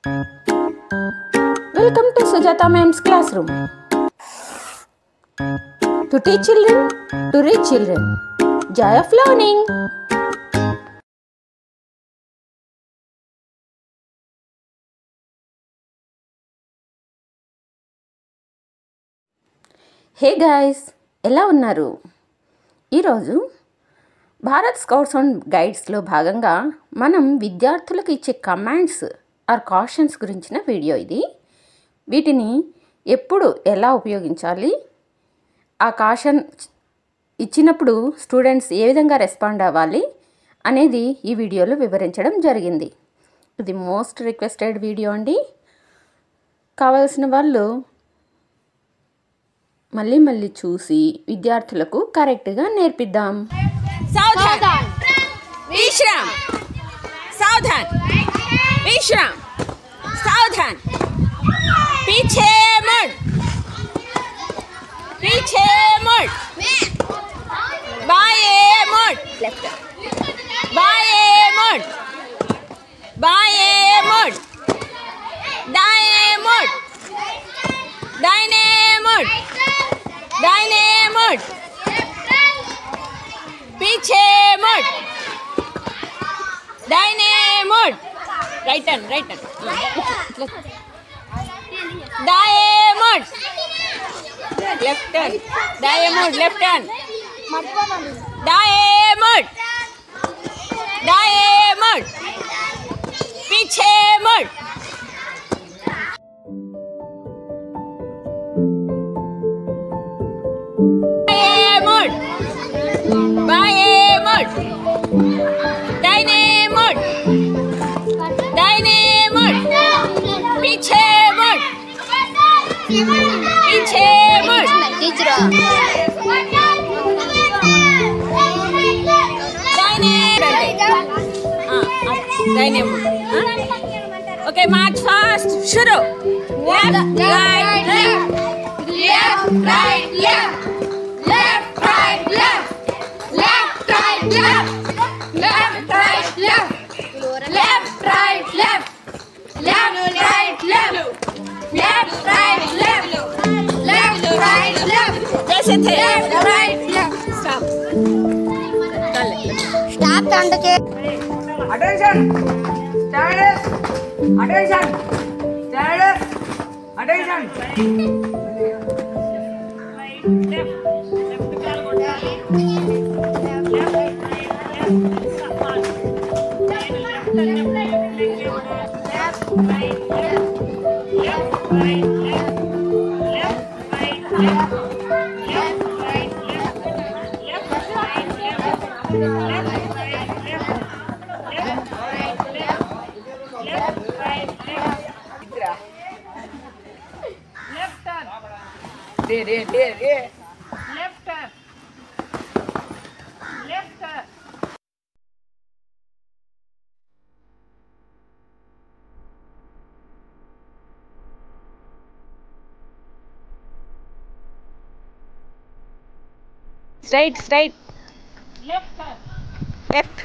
Welcome to Sujata Ma'am's classroom. To teach children, to reach children. Joy of learning. Hey guys, ఎలా ఉన్నారు? ఈరోజు Bharat scouts and గైడ్స్లో భాగంగా మనం విద్యార్థులకు ఇచ్చే కమాండ్స్ ఆర్ కాషన్స్ గురించిన వీడియో ఇది. వీటిని ఎప్పుడు ఎలా ఉపయోగించాలి, ఆ కాషన్ ఇచ్చినప్పుడు స్టూడెంట్స్ ఏ విధంగా రెస్పాండ్ అవ్వాలి అనేది ఈ వీడియోలో వివరించడం జరిగింది. ఇది మోస్ట్ రిక్వెస్టెడ్ వీడియో అండి. కావాల్సిన వాళ్ళు మళ్ళీ మళ్ళీ చూసి విద్యార్థులకు కరెక్ట్గా నేర్పిద్దాం. सावधान विश्राम सावधान विश्राम सावधान पीछे मुड़ बाएं मुड़ लेफ्ट बाएं मुड़ दाएं मुड़ दाहिने मुड़ पीछे मुड़ दाहिने मुड़ राइट टर्न दाएं मुड़ लेफ्ट टर्न दाएं मुड़ लेफ्ट टर्न दाएं मुड़ पीछे मुड़ पीछे मुड़ दाहिने मुड़ ओके मार्च फास्ट शुरू लेफ्ट राइट जैसे थे स्टॉप के अटेंशन straight left